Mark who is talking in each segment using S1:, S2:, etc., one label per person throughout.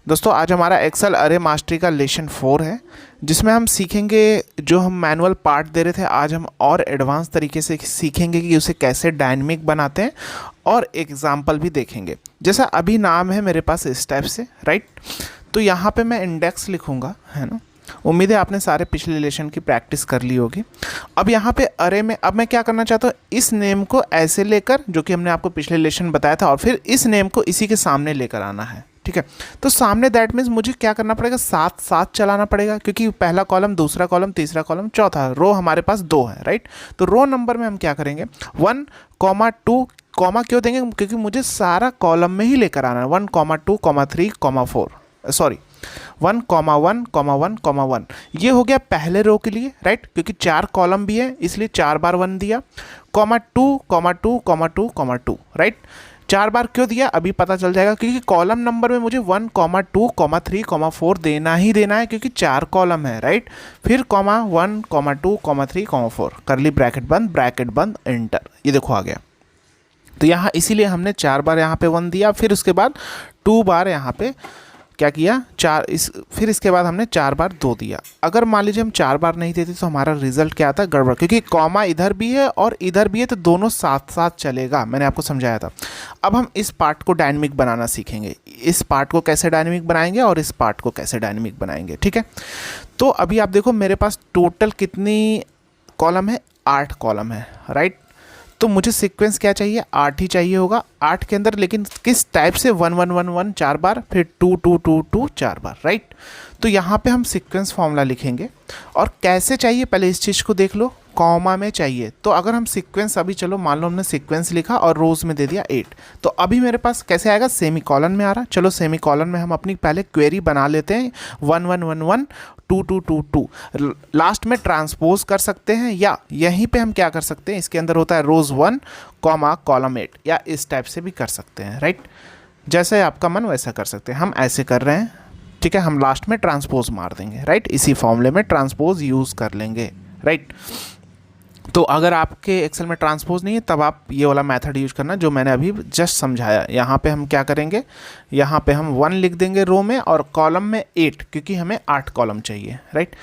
S1: दोस्तों आज हमारा एक्सेल अरे मास्टरी का लेसन 4 है, जिसमें हम सीखेंगे जो हम मैनुअल पार्ट दे रहे थे, आज हम और एडवांस तरीके से सीखेंगे कि उसे कैसे डायनेमिक बनाते हैं और एग्जाम्पल भी देखेंगे। जैसा अभी नाम है मेरे पास इस टाइप से, राइट। तो यहाँ पे मैं इंडेक्स लिखूँगा, है ना। उम्मीद है आपने सारे पिछले लेसन की प्रैक्टिस कर ली होगी। अब यहाँ पे अरे में अब मैं क्या करना चाहता हूँ, इस नेम को ऐसे लेकर, जो कि हमने आपको पिछले लेसन बताया था, और फिर इस नेम को इसी के सामने लेकर आना है, ठीक है। तो सामने दैट मीन्स मुझे क्या करना पड़ेगा, साथ साथ चलाना पड़ेगा, क्योंकि पहला कॉलम, दूसरा कॉलम, तीसरा कॉलम, चौथा रो हमारे पास 2 है, राइट। तो रो नंबर में हम क्या करेंगे, 1, 2, कॉमा क्यों देंगे, क्योंकि मुझे सारा कॉलम में ही लेकर आना है। 1, 2, 3, 4, सॉरी 1, 1, 1, 1 ये हो गया पहले रो के लिए, राइट, क्योंकि 4 कॉलम भी है इसलिए 4 बार 1 दिया। 2, 2, 2, 2, राइट। 4 बार क्यों दिया अभी पता चल जाएगा, क्योंकि कॉलम नंबर में मुझे 1, 2, 3, 4 देना ही देना है, क्योंकि 4 कॉलम है, राइट। फिर 1, 2, 3, 4 करली ब्रैकेट बंद एंटर, ये देखो आ गया। तो यहाँ इसीलिए हमने 4 बार यहाँ पे 1 दिया, फिर उसके बाद 2 बार यहाँ पे क्या किया, फिर इसके बाद हमने 4 बार 2 दिया। अगर मान लीजिए हम 4 बार नहीं देते तो हमारा रिजल्ट क्या आता है, गड़बड़, क्योंकि कॉमा इधर भी है और इधर भी है, तो दोनों साथ साथ चलेगा, मैंने आपको समझाया था। अब हम इस पार्ट को डायनेमिक बनाना सीखेंगे, इस पार्ट को कैसे डायनेमिक बनाएंगे और इस पार्ट को कैसे डायनेमिक बनाएंगे, ठीक है। तो अभी आप देखो मेरे पास टोटल कितनी कॉलम है, 8 कॉलम है, राइट। तो मुझे सीक्वेंस क्या चाहिए, 8 ही चाहिए होगा, 8 के अंदर, लेकिन किस टाइप से, 1, 1, 1, 1 4 बार, फिर 2, 2, 2, 2 4 बार, राइट। तो यहाँ पे हम सीक्वेंस फॉर्मूला लिखेंगे, और कैसे चाहिए पहले इस चीज़ को देख लो, कॉमा में चाहिए। तो अगर हम सीक्वेंस, अभी चलो मान लो हमने सीक्वेंस लिखा और रोज में दे दिया 8, तो अभी मेरे पास कैसे आएगा, सेमी कॉलन में आ रहा। चलो सेमी कॉलन में हम अपनी पहले क्वेरी बना लेते हैं, 1, 1, 1, 1 2, 2, 2, 2 लास्ट में ट्रांसपोज कर सकते हैं, या यहीं पे हम क्या कर सकते हैं, इसके अंदर होता है रोज 1, कॉलम 8, या इस टाइप से भी कर सकते हैं, राइट। जैसे आपका मन वैसा कर सकते हैं, हम ऐसे कर रहे हैं, ठीक है। हम लास्ट में ट्रांसपोज मार देंगे, राइट, इसी फॉर्मूले में ट्रांसपोज यूज़ कर लेंगे, राइट। तो अगर आपके एक्सेल में ट्रांसपोज नहीं है तब आप ये वाला मेथड यूज करना जो मैंने अभी जस्ट समझाया। यहाँ पे हम क्या करेंगे, यहाँ पे हम 1 लिख देंगे रो में, और कॉलम में 8, क्योंकि हमें 8 कॉलम चाहिए, राइट।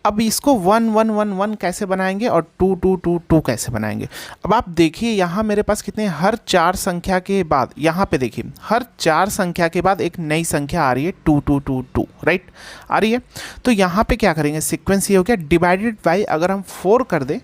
S1: अब इसको 1, 1, 1, 1 कैसे बनाएंगे और 2, 2, 2, 2 कैसे बनाएंगे। अब आप देखिए यहाँ मेरे पास कितने, हर 4 संख्या के बाद, यहाँ पे देखिए हर 4 संख्या के बाद एक नई संख्या आ रही है, 2, 2, 2, 2, राइट, आ रही है। तो यहाँ पे क्या करेंगे, सीक्वेंस ये हो गया, डिवाइडेड बाई अगर हम 4 कर दें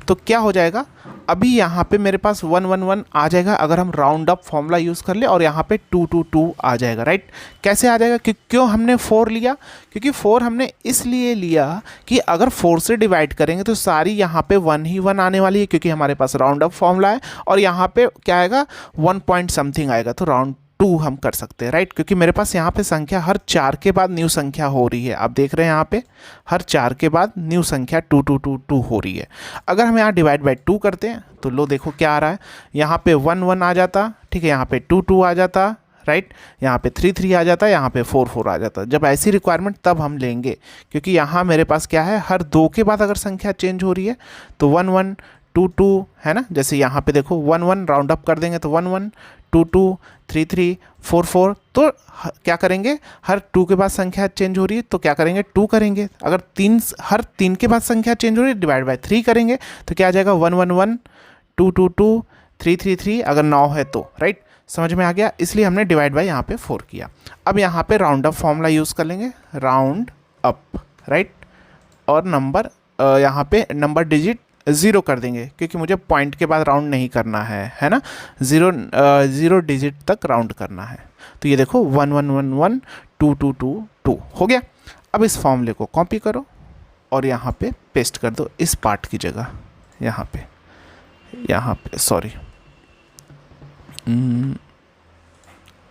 S1: तो क्या हो जाएगा, अभी यहाँ पे मेरे पास 1, 1, 1 आ जाएगा अगर हम राउंड अप फॉर्मूला यूज़ कर ले, और यहाँ पे 2, 2, 2 आ जाएगा, राइट। कैसे आ जाएगा, क्यों हमने 4 लिया, क्योंकि 4 हमने इसलिए लिया कि अगर 4 से डिवाइड करेंगे तो सारी यहाँ पे 1 ही 1 आने वाली है, क्योंकि हमारे पास राउंड अप फॉर्मूला है, और यहाँ पे क्या आएगा, 1 पॉइंट समथिंग आएगा, तो राउंड 2 हम कर सकते हैं, राइट। क्योंकि मेरे पास यहाँ पे संख्या हर 4 के बाद न्यू संख्या हो रही है, आप देख रहे हैं यहाँ पे हर 4 के बाद न्यू संख्या 2, 2, 2, 2 हो रही है। अगर हम यहाँ डिवाइड बाई 2 करते हैं तो लो देखो क्या आ रहा है, यहाँ पे 1, 1 आ जाता, ठीक है, यहाँ पे 2, 2 आ जाता, राइट, यहाँ पे 3, 3 आ जाता, यहाँ पे 4, 4 आ जाता। जब ऐसी रिक्वायरमेंट तब हम लेंगे, क्योंकि यहाँ मेरे पास क्या है, हर 2 के बाद अगर संख्या चेंज हो रही है तो 1, 1, 2, 2 है ना। जैसे यहाँ पे देखो 1, 1 राउंड अप कर देंगे तो 1, 1, 2, 2, 3, 3, 4, 4, तो क्या करेंगे, हर 2 के बाद संख्या चेंज हो रही है तो क्या करेंगे, 2 करेंगे। अगर हर 3 के बाद संख्या चेंज हो रही है, डिवाइड बाय 3 करेंगे तो क्या आ जाएगा, 1, 1, 1, 2, 2, 2, 3, 3, 3, अगर 9 है तो, राइट। समझ में आ गया, इसलिए हमने डिवाइड बाय यहाँ पे 4 किया। अब यहाँ पे राउंड अप फॉर्मूला यूज़ कर लेंगे, राउंड अप, राइट, और नंबर यहाँ पे नंबर डिजिट 0 कर देंगे, क्योंकि मुझे पॉइंट के बाद राउंड नहीं करना है ना, 0 डिजिट तक राउंड करना है। तो ये देखो 1, 1, 1, 1, 2, 2, 2, 2 हो गया। अब इस फॉर्मूले को कॉपी करो और यहाँ पे पेस्ट कर दो इस पार्ट की जगह, यहाँ पे सॉरी,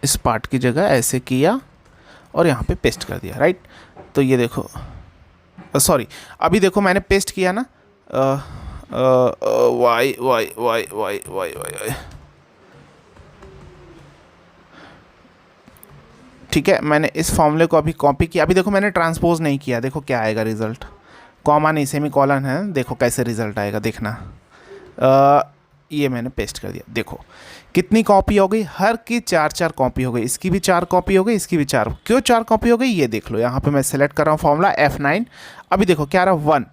S1: इस पार्ट की जगह ऐसे किया और यहाँ पे पेस्ट कर दिया, राइट। तो ये देखो, सॉरी, अभी देखो मैंने पेस्ट किया ना, Y Y Y Y Y Y, ठीक है। मैंने इस फॉर्मूले को अभी कॉपी किया, अभी देखो मैंने ट्रांसपोज नहीं किया, देखो क्या आएगा रिजल्ट, कॉमा नहीं सेमी कॉलन है, देखो कैसे रिजल्ट आएगा, देखना। ये मैंने पेस्ट कर दिया। देखो कितनी कॉपी हो गई, हर की 4 कॉपी हो गई, इसकी भी 4 कॉपी हो गई, इसकी भी 4। क्यों 4 कॉपी हो गई ये देख लो। यहाँ पे मैं सेलेक्ट कर रहा हूँ फॉर्मूला F9। अभी देखो क्या रहा 1,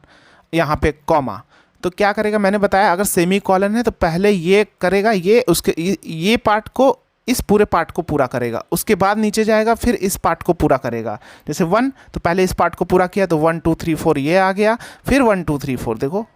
S1: यहाँ पे कॉमा, तो क्या करेगा मैंने बताया, अगर सेमी कॉलन है तो पहले ये करेगा, ये उसके ये पार्ट को, इस पूरे पार्ट को पूरा करेगा, उसके बाद नीचे जाएगा, फिर इस पार्ट को पूरा करेगा। जैसे 1 तो पहले इस पार्ट को पूरा किया तो 1 2 3 4 ये आ गया, फिर 1 2 3 4 देखो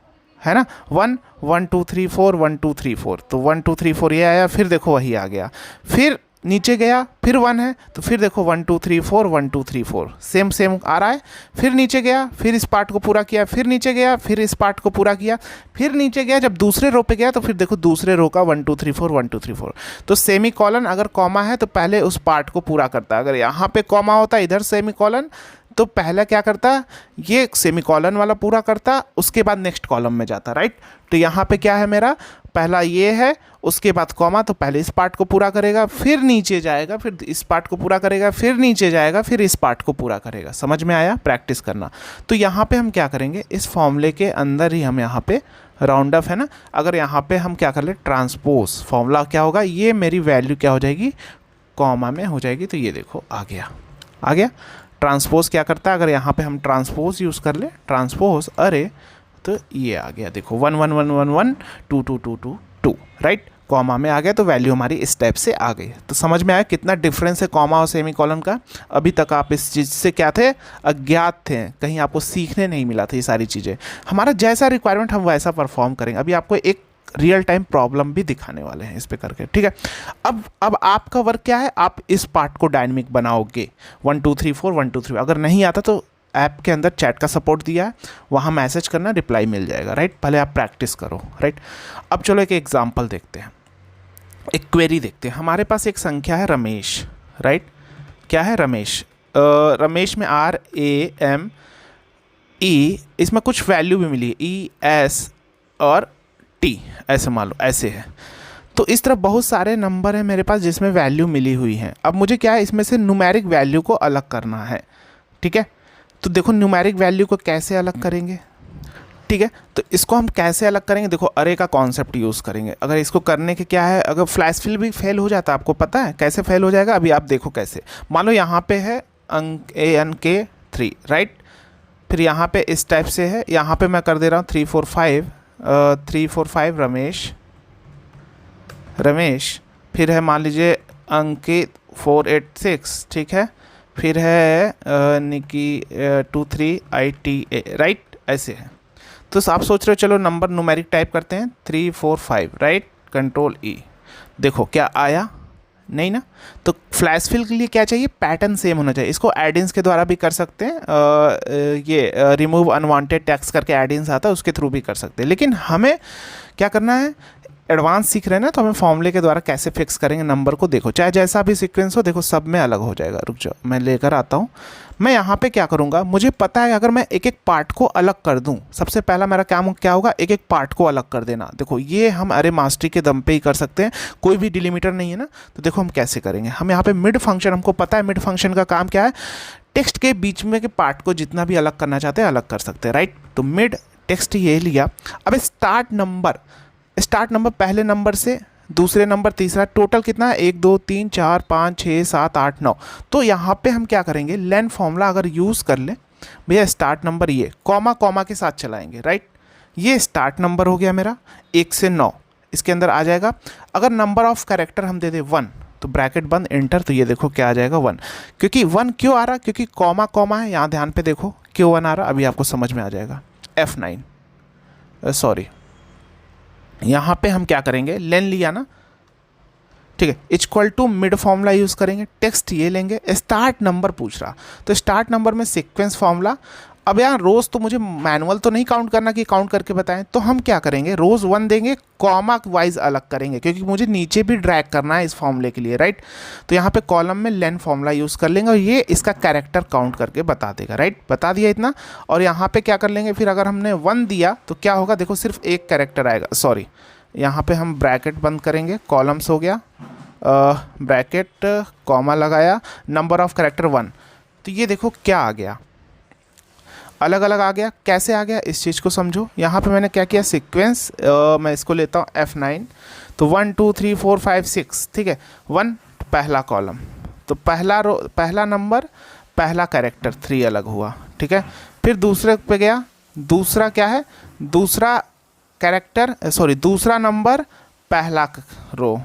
S1: है ना, 1 1 2 3 4 1 2 3 4, तो 1 2 3 4 ये आया, फिर देखो वही आ गया, फिर नीचे गया, फिर 1 है तो फिर देखो 1 2 3 4 1 2 3 4 सेम सेम आ रहा है, फिर नीचे गया, फिर इस पार्ट को पूरा किया, फिर नीचे गया, फिर इस पार्ट को पूरा किया, फिर नीचे गया, जब दूसरे रो पे गया तो फिर देखो दूसरे रो का 1 2 3 4 1 2 3 4। तो सेमी कॉलन अगर कॉमा है तो पहले उस पार्ट को पूरा करता है, अगर यहाँ पे कॉमा होता इधर सेमी कॉलन तो पहले क्या करता, ये सेमी कॉलन वाला पूरा करता, उसके बाद नेक्स्ट कॉलम में जाता, राइट। तो यहाँ पे क्या है मेरा, पहला ये है, उसके बाद कॉमा, तो पहले इस पार्ट को पूरा करेगा, फिर नीचे जाएगा, फिर इस पार्ट को पूरा करेगा, फिर नीचे जाएगा, फिर इस पार्ट को पूरा करेगा। समझ में आया, प्रैक्टिस करना। तो यहाँ पे हम क्या करेंगे, इस फॉर्मूले के अंदर ही हम यहाँ पे राउंड अप है ना, अगर यहाँ पे हम क्या कर ले ट्रांसपोज, फॉर्मूला क्या होगा, ये मेरी वैल्यू क्या हो जाएगी, कॉमा में हो जाएगी। तो ये देखो आ गया, आ गया। ट्रांसपोज क्या करता है, अगर यहाँ पे हम ट्रांसपोज यूज़ कर ले, ट्रांसपोज अरे, तो ये आ गया देखो 1 1 1 1 1 2 2 2 2 2, राइट, कॉमा में आ गया, तो वैल्यू हमारी इस टाइप से आ गई। तो समझ में आया कितना डिफरेंस है कॉमा और सेमी कॉलन का। अभी तक आप इस चीज़ से क्या थे, अज्ञात थे, कहीं आपको सीखने नहीं मिला था ये सारी चीज़ें। हमारा जैसा रिक्वायरमेंट हम वैसा परफॉर्म करेंगे। अभी आपको एक रियल टाइम प्रॉब्लम भी दिखाने वाले हैं इस पे करके, ठीक है। अब आपका वर्क क्या है, आप इस पार्ट को डायनेमिक बनाओगे 1 2 3 4 1 2 3। अगर नहीं आता तो ऐप के अंदर चैट का सपोर्ट दिया है, वहाँ मैसेज करना, रिप्लाई मिल जाएगा, राइट। पहले आप प्रैक्टिस करो, राइट। अब चलो एक एग्जांपल देखते हैं, एक क्वेरी देखते हैं। हमारे पास एक संख्या है रमेश, राइट, क्या है रमेश, रमेश में RAME, इसमें कुछ वैल्यू भी मिली है ES और T, ऐसे मान लो ऐसे है। तो इस तरह बहुत सारे नंबर हैं मेरे पास जिसमें वैल्यू मिली हुई है। अब मुझे क्या है, इसमें से न्यूमेरिक वैल्यू को अलग करना है, ठीक है। तो देखो न्यूमेरिक वैल्यू को कैसे अलग करेंगे, ठीक है। तो इसको हम कैसे अलग करेंगे, देखो अरे का कॉन्सेप्ट यूज़ करेंगे। अगर इसको करने के क्या है, अगर फ्लैश फिल भी फेल हो जाता है, आपको पता है कैसे फेल हो जाएगा, अभी आप देखो कैसे। मान लो यहाँ पे है अंक ANK 3, राइट, फिर यहाँ पे इस टाइप से है, यहाँ पे मैं कर दे रहा हूँ 3 4 5 रमेश, फिर है मान लीजिए अंकित 486, ठीक है, फिर है निकी 23ITA, राइट, ऐसे है। तो आप सोच रहे हो चलो नंबर न्यूमेरिक टाइप करते हैं 3 4 5, राइट, कंट्रोल E, देखो क्या आया, नहीं ना। तो फ्लैश फिल के लिए क्या चाहिए, पैटर्न सेम होना चाहिए। इसको एडिंग्स के द्वारा भी कर सकते हैं, ये रिमूव अनवांटेड टेक्स्ट करके एडिंग्स आता है, उसके थ्रू भी कर सकते हैं। लेकिन हमें क्या करना है, एडवांस सीख रहे हैं ना, तो हमें फॉर्मूले के द्वारा कैसे फिक्स करेंगे नंबर को। देखो चाहे जैसा भी सीक्वेंस हो, देखो सब में अलग हो जाएगा। रुक जाओ मैं लेकर आता हूँ। मैं यहाँ पे क्या करूँगा, मुझे पता है अगर मैं एक एक पार्ट को अलग कर दूँ, सबसे पहला मेरा काम क्या होगा, एक एक पार्ट को अलग कर देना। देखो ये हम अरे मास्टरी के दम पे ही कर सकते हैं, कोई भी डिलीमीटर नहीं है ना। तो देखो हम कैसे करेंगे, हम यहाँ पे मिड फंक्शन, हमको पता है मिड फंक्शन का काम क्या है, टेक्स्ट के बीच में के पार्ट को जितना भी अलग करना चाहते हैं अलग कर सकते हैं, राइट। तो मिड टेक्स्ट ये लिया। अब स्टार्ट नंबर पहले नंबर से दूसरे नंबर तीसरा, टोटल कितना है 1 2 3 4 5 6 7 8 9। तो यहाँ पे हम क्या करेंगे, लेन फॉर्मूला अगर यूज़ कर ले भैया, स्टार्ट नंबर ये कॉमा कॉमा के साथ चलाएंगे, राइट। ये स्टार्ट नंबर हो गया मेरा 1 से 9, इसके अंदर आ जाएगा। अगर नंबर ऑफ कैरेक्टर हम दे दें 1, तो ब्रैकेट बंद एंटर, तो ये देखो क्या आ जाएगा 1। क्योंकि 1 क्यों आ रहा, क्योंकि कॉमा कॉमा है, यहाँ ध्यान पे देखो क्यों 1 आ रहा, अभी आपको समझ में आ जाएगा। F9 सॉरी, यहाँ पे हम क्या करेंगे, लेन लिया ना, ठीक है, equal to mid formula use करेंगे, टेक्स्ट ये लेंगे, स्टार्ट नंबर पूछ रहा, तो स्टार्ट नंबर में सीक्वेंस फॉर्मूला। अब यहाँ रोज़ तो मुझे मैनुअल तो नहीं काउंट करना कि काउंट करके बताएं, तो हम क्या करेंगे, रोज़ 1 देंगे, कॉमा वाइज अलग करेंगे, क्योंकि मुझे नीचे भी ड्रैग करना है इस फॉर्मूले के लिए, राइट। तो यहाँ पे कॉलम में लेन फॉर्मूला यूज़ कर लेंगे और ये इसका कैरेक्टर काउंट करके बता देगा, राइट, बता दिया इतना। और यहाँ पे क्या कर लेंगे, फिर अगर हमने 1 दिया तो क्या होगा, देखो सिर्फ एक कैरेक्टर आएगा, सॉरी, यहाँ पे हम ब्रैकेट बंद करेंगे, कॉलम्स हो गया, ब्रैकेट कॉमा लगाया, नंबर ऑफ कैरेक्टर 1, तो ये देखो क्या आ गया। अलग अलग आ गया। कैसे आ गया इस चीज़ को समझो। यहाँ पे मैंने क्या किया, सीक्वेंस मैं इसको लेता हूँ F9, तो 1 2 3 4 5 6, ठीक है। 1 पहला कॉलम, तो पहला रो, पहला नंबर, पहला कैरेक्टर 3 अलग हुआ, ठीक है। फिर दूसरे पे गया, दूसरा क्या है, दूसरा कैरेक्टर सॉरी दूसरा नंबर, पहला रो,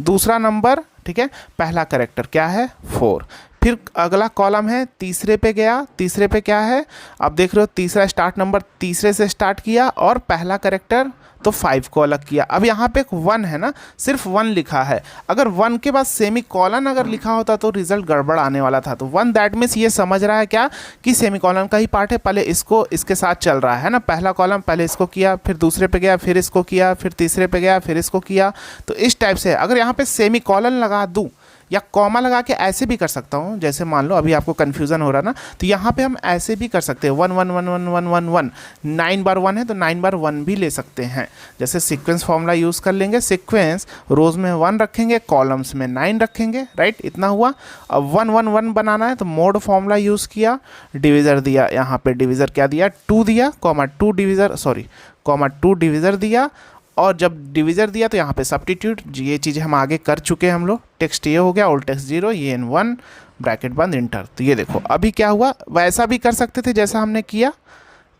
S1: दूसरा नंबर, ठीक है, पहला कैरेक्टर क्या है 4। फिर अगला कॉलम है, तीसरे पे गया, तीसरे पे क्या है, आप देख रहे हो तीसरा स्टार्ट नंबर तीसरे से स्टार्ट किया और पहला कैरेक्टर तो 5 को अलग किया। अब यहाँ पे एक 1 है ना, सिर्फ 1 लिखा है। अगर 1 के बाद सेमी कॉलन अगर लिखा होता तो रिजल्ट गड़बड़ आने वाला था। तो 1 दैट मीन्स ये समझ रहा है क्या कि सेमी कॉलन का ही पार्ट है, पहले इसको इसके साथ चल रहा है ना। पहला कॉलम पहले इसको किया, फिर दूसरे पे गया, फिर इसको किया, फिर तीसरे पे गया, फिर इसको किया। तो इस टाइप से अगर यहाँ पे सेमी कॉलन लगा दूँ या कॉमा लगा के ऐसे भी कर सकता हूँ, जैसे मान लो अभी आपको कन्फ्यूज़न हो रहा ना, तो यहाँ पे हम ऐसे भी कर सकते हैं 1 1 1 1 1 1 1, 9 बार 1 है तो 9 बार 1 भी ले सकते हैं। जैसे सीक्वेंस फॉर्मूला यूज़ कर लेंगे, सीक्वेंस रोज़ में 1 रखेंगे, कॉलम्स में 9 रखेंगे, राइट, इतना हुआ। अब 1 1 1 बनाना है तो मोड फॉर्मूला यूज़ किया, डिविज़र दिया, यहाँ पे डिविज़र क्या दिया 2 दिया, comma 2 divisor sorry comma 2 divisor दिया, और जब डिविज़र दिया तो यहाँ पे सब्स्टिट्यूट, ये चीज़ें हम आगे कर चुके हैं हम लोग। टेक्स्ट ये हो गया, ओल्ड टेक्स्ट 0, ये n 1, ब्रैकेट बंद, इंटर। तो ये देखो अभी क्या हुआ, वैसा भी कर सकते थे जैसा हमने किया।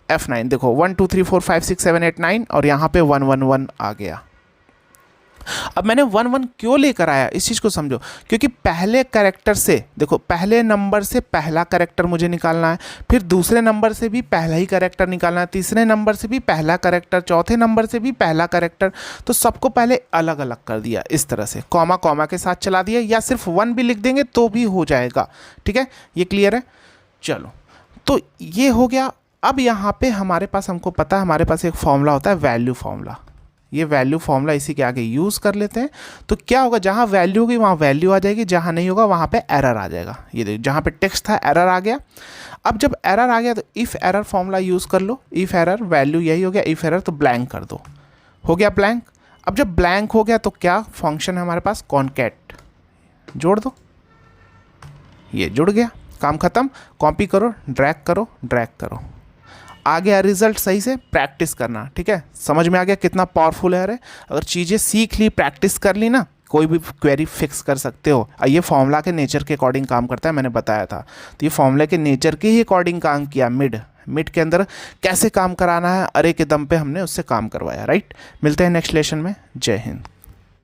S1: F9 देखो 1 2 3 4 5 6 7 8 9 और यहाँ पे 1 1 1 आ गया। अब मैंने 1 1 क्यों लेकर आया इस चीज़ को समझो, क्योंकि पहले कैरेक्टर से देखो, पहले नंबर से पहला कैरेक्टर मुझे निकालना है, फिर दूसरे नंबर से भी पहला ही कैरेक्टर निकालना है, तीसरे नंबर से भी पहला कैरेक्टर, चौथे नंबर से भी पहला कैरेक्टर। तो सबको पहले अलग अलग कर दिया इस तरह से, कॉमा कॉमा के साथ चला दिया, या सिर्फ 1 भी लिख देंगे तो भी हो जाएगा, ठीक है। ये क्लियर है, चलो तो ये हो गया। अब यहाँ पे हमारे पास, हमको पता है हमारे पास एक फॉर्मूला होता है वैल्यू फॉर्मूला। ये वैल्यू फॉर्मूला इसी के आगे यूज़ कर लेते हैं। तो क्या होगा, जहाँ वैल्यू होगी वहाँ वैल्यू आ जाएगी, जहाँ नहीं होगा वहाँ पे एरर आ जाएगा। ये देखो जहाँ पे टेक्स्ट था एरर आ गया। अब जब एरर आ गया तो इफ़ एरर फॉर्मूला यूज़ कर लो। इफ़ एरर, वैल्यू यही हो गया, इफ़ एरर तो ब्लैंक कर दो, हो गया ब्लैंक। अब जब ब्लैंक हो गया तो क्या फंक्शन है हमारे पास, कॉन्कैट, जोड़ दो, ये जुड़ गया, काम खत्म। कॉपी करो, ड्रैग करो, ड्रैग करो, आ गया रिजल्ट। सही से प्रैक्टिस करना, ठीक है। समझ में आ गया कितना पावरफुल है। अरे अगर चीज़ें सीख ली, प्रैक्टिस कर ली ना, कोई भी क्वेरी फिक्स कर सकते हो। ये फॉर्मूला के नेचर के अकॉर्डिंग काम करता है, मैंने बताया था। तो ये फॉर्मूला के नेचर के ही अकॉर्डिंग काम किया। मिड के अंदर कैसे काम कराना है, अरे के दम पे हमने उससे काम करवाया, राइट। मिलते हैं नेक्स्ट लेसन में। जय हिंद।